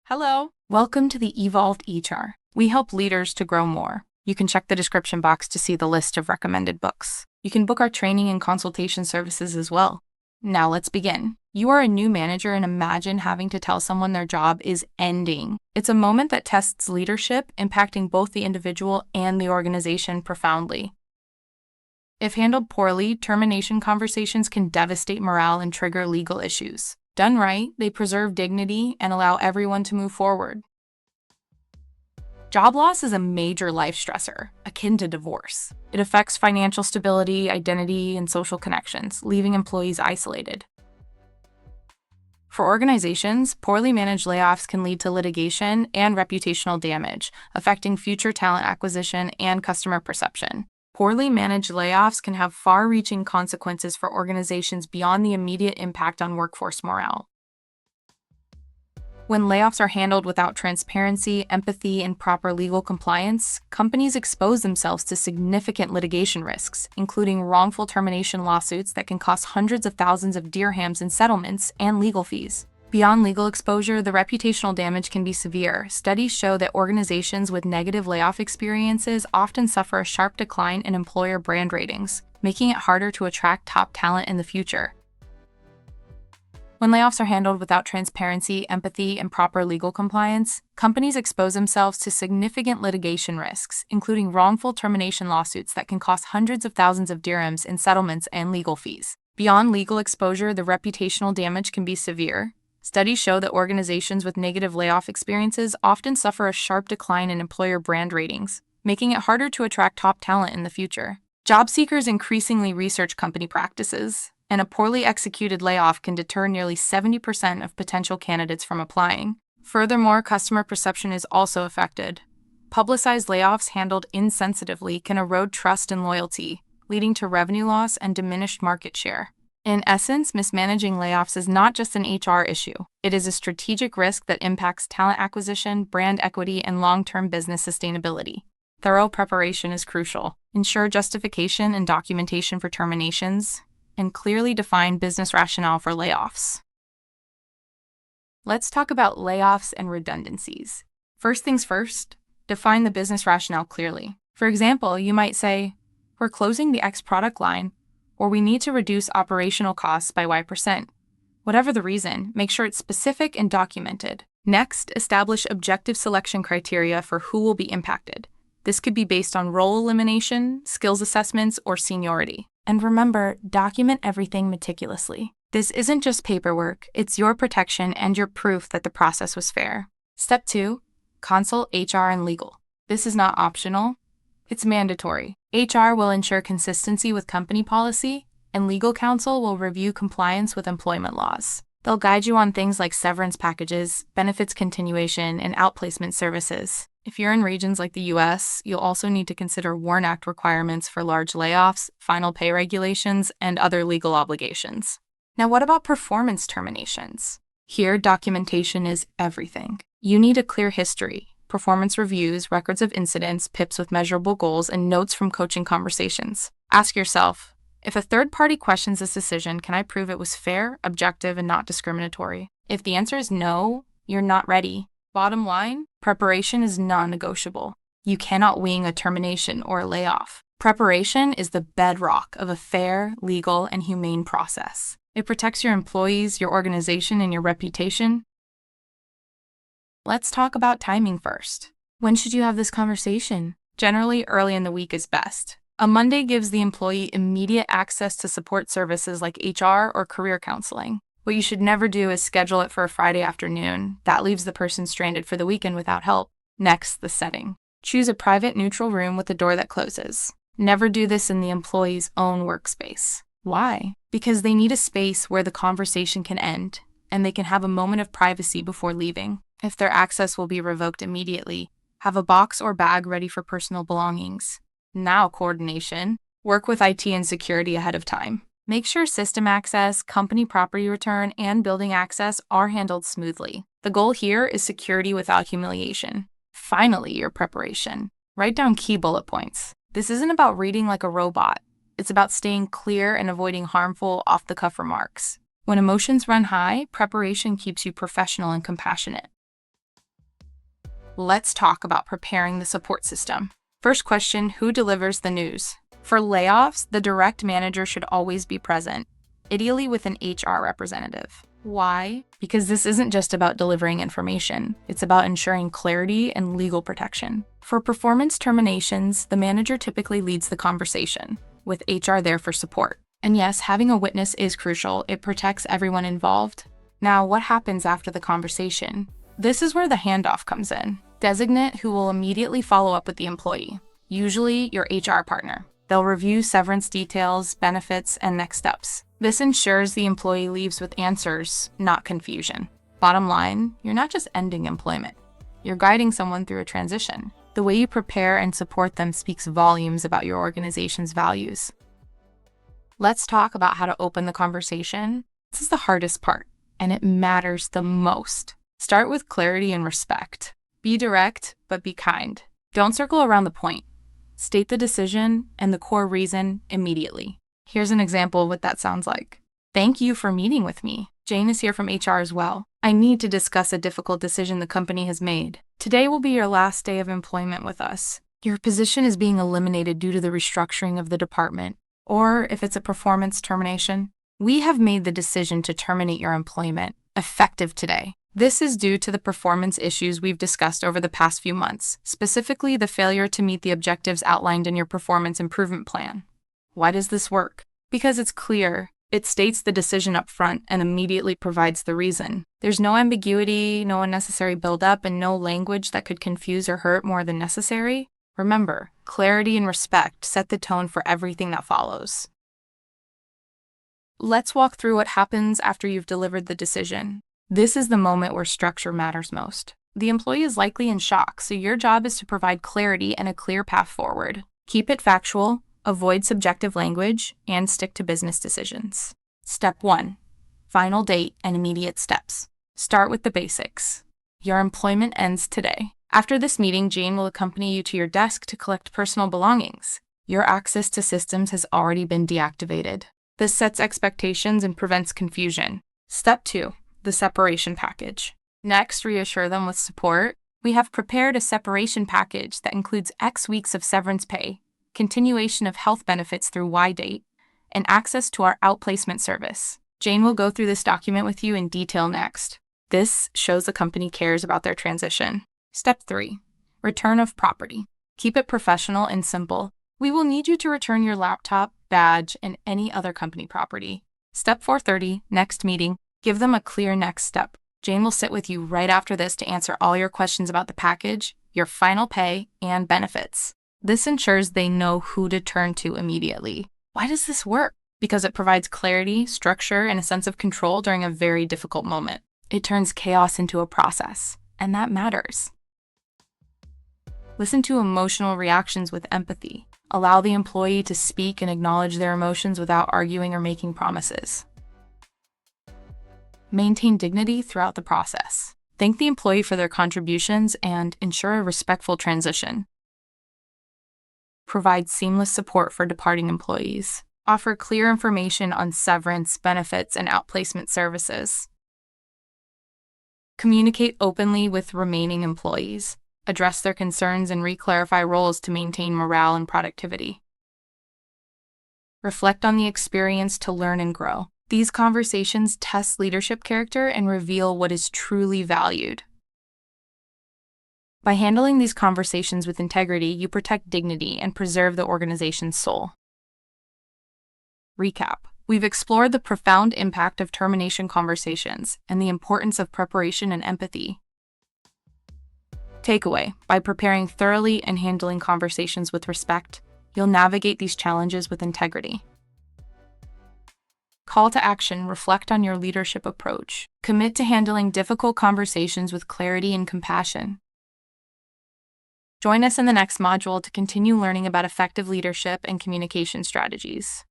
Hello. Welcome to the Evolved HR. We help leaders to grow more. You can check the description box to see the list of recommended books. You can book our training and consultation services as well. Now let's begin. You are a new manager and imagine having to tell someone their job is ending. It's a moment that tests leadership, impacting both the individual and the organization profoundly. If handled poorly, termination conversations can devastate morale and trigger legal issues. Done right, they preserve dignity and allow everyone to move forward. Job loss is a major life stressor, akin to divorce. It affects financial stability, identity, and social connections, leaving employees isolated. For organizations, poorly managed layoffs can lead to litigation and reputational damage, affecting future talent acquisition and customer perception. Poorly managed layoffs can have far-reaching consequences for organizations beyond the immediate impact on workforce morale. When layoffs are handled without transparency, empathy, and proper legal compliance, companies expose themselves to significant litigation risks, including wrongful termination lawsuits that can cost hundreds of thousands of dirhams in settlements and legal fees. Beyond legal exposure, the reputational damage can be severe. Studies show that organizations with negative layoff experiences often suffer a sharp decline in employer brand ratings, making it harder to attract top talent in the future. When layoffs are handled without transparency, empathy, and proper legal compliance, companies expose themselves to significant litigation risks, including wrongful termination lawsuits that can cost hundreds of thousands of dirhams in settlements and legal fees. Beyond legal exposure, the reputational damage can be severe. Studies show that organizations with negative layoff experiences often suffer a sharp decline in employer brand ratings, making it harder to attract top talent in the future. Job seekers increasingly research company practices, and a poorly executed layoff can deter nearly 70% of potential candidates from applying. Furthermore, customer perception is also affected. Publicized layoffs handled insensitively can erode trust and loyalty, leading to revenue loss and diminished market share. In essence, mismanaging layoffs is not just an HR issue. It is a strategic risk that impacts talent acquisition, brand equity, and long-term business sustainability. Thorough preparation is crucial. Ensure justification and documentation for terminations, and clearly define business rationale for layoffs. Let's talk about layoffs and redundancies. First things first, define the business rationale clearly. For example, you might say, "We're closing the X product line," or "we need to reduce operational costs by Y%. Whatever the reason, make sure it's specific and documented. Next, establish objective selection criteria for who will be impacted. This could be based on role elimination, skills assessments, or seniority. And remember, document everything meticulously. This isn't just paperwork, it's your protection and your proof that the process was fair. Step 2, consult HR and legal. This is not optional. It's mandatory. HR will ensure consistency with company policy, and legal counsel will review compliance with employment laws. They'll guide you on things like severance packages, benefits continuation, and outplacement services. If you're in regions like the US, you'll also need to consider WARN Act requirements for large layoffs, final pay regulations, and other legal obligations. Now, what about performance terminations? Here, documentation is everything. You need a clear history. Performance reviews, records of incidents, PIPs with measurable goals, and notes from coaching conversations. Ask yourself, if a third party questions this decision, can I prove it was fair, objective, and not discriminatory? If the answer is no, you're not ready. Bottom line, preparation is non-negotiable. You cannot wing a termination or a layoff. Preparation is the bedrock of a fair, legal, and humane process. It protects your employees, your organization, and your reputation. Let's talk about timing first. When should you have this conversation? Generally, early in the week is best. A Monday gives the employee immediate access to support services like HR or career counseling. What you should never do is schedule it for a Friday afternoon. That leaves the person stranded for the weekend without help. Next, the setting. Choose a private, neutral room with a door that closes. Never do this in the employee's own workspace. Why? Because they need a space where the conversation can end, and they can have a moment of privacy before leaving. If their access will be revoked immediately, have a box or bag ready for personal belongings. Now, coordination. Work with IT and security ahead of time. Make sure system access, company property return, and building access are handled smoothly. The goal here is security without humiliation. Finally, your preparation. Write down key bullet points. This isn't about reading like a robot. It's about staying clear and avoiding harmful, off-the-cuff remarks. When emotions run high, preparation keeps you professional and compassionate. Let's talk about preparing the support system. First question, who delivers the news? For layoffs, the direct manager should always be present, ideally with an HR representative. Why? Because this isn't just about delivering information, it's about ensuring clarity and legal protection. For performance terminations, the manager typically leads the conversation, with HR there for support. And yes, having a witness is crucial. It protects everyone involved. Now, what happens after the conversation? This is where the handoff comes in. Designate who will immediately follow up with the employee, usually your HR partner. They'll review severance details, benefits, and next steps. This ensures the employee leaves with answers, not confusion. Bottom line, you're not just ending employment. You're guiding someone through a transition. The way you prepare and support them speaks volumes about your organization's values. Let's talk about how to open the conversation. This is the hardest part, and it matters the most. Start with clarity and respect. Be direct, but be kind. Don't circle around the point. State the decision and the core reason immediately. Here's an example of what that sounds like. Thank you for meeting with me. Jane is here from HR as well. I need to discuss a difficult decision the company has made. Today will be your last day of employment with us. Your position is being eliminated due to the restructuring of the department. Or if it's a performance termination, we have made the decision to terminate your employment, effective today. This is due to the performance issues we've discussed over the past few months, specifically the failure to meet the objectives outlined in your performance improvement plan. Why does this work? Because it's clear. It states the decision up front and immediately provides the reason. There's no ambiguity, no unnecessary buildup, and no language that could confuse or hurt more than necessary. Remember, clarity and respect set the tone for everything that follows. Let's walk through what happens after you've delivered the decision. This is the moment where structure matters most. The employee is likely in shock, so your job is to provide clarity and a clear path forward. Keep it factual, avoid subjective language, and stick to business decisions. Step 1. Final date and immediate steps. Start with the basics. Your employment ends today. After this meeting, Jane will accompany you to your desk to collect personal belongings. Your access to systems has already been deactivated. This sets expectations and prevents confusion. Step 2. The separation package. Next, reassure them with support. We have prepared a separation package that includes X weeks of severance pay, continuation of health benefits through Y date, and access to our outplacement service. Jane will go through this document with you in detail next. This shows the company cares about their transition. Step 3. Return of property. Keep it professional and simple. We will need you to return your laptop, badge, and any other company property. Step 430, next meeting. Give them a clear next step. Jane will sit with you right after this to answer all your questions about the package, your final pay, and benefits. This ensures they know who to turn to immediately. Why does this work? Because it provides clarity, structure, and a sense of control during a very difficult moment. It turns chaos into a process, and that matters. Listen to emotional reactions with empathy. Allow the employee to speak and acknowledge their emotions without arguing or making promises. Maintain dignity throughout the process. Thank the employee for their contributions and ensure a respectful transition. Provide seamless support for departing employees. Offer clear information on severance, benefits, and outplacement services. Communicate openly with remaining employees. Address their concerns and re-clarify roles to maintain morale and productivity. Reflect on the experience to learn and grow. These conversations test leadership character and reveal what is truly valued. By handling these conversations with integrity, you protect dignity and preserve the organization's soul. Recap. We've explored the profound impact of termination conversations and the importance of preparation and empathy. Takeaway. By preparing thoroughly and handling conversations with respect, you'll navigate these challenges with integrity. Call to action. Reflect on your leadership approach. Commit to handling difficult conversations with clarity and compassion. Join us in the next module to continue learning about effective leadership and communication strategies.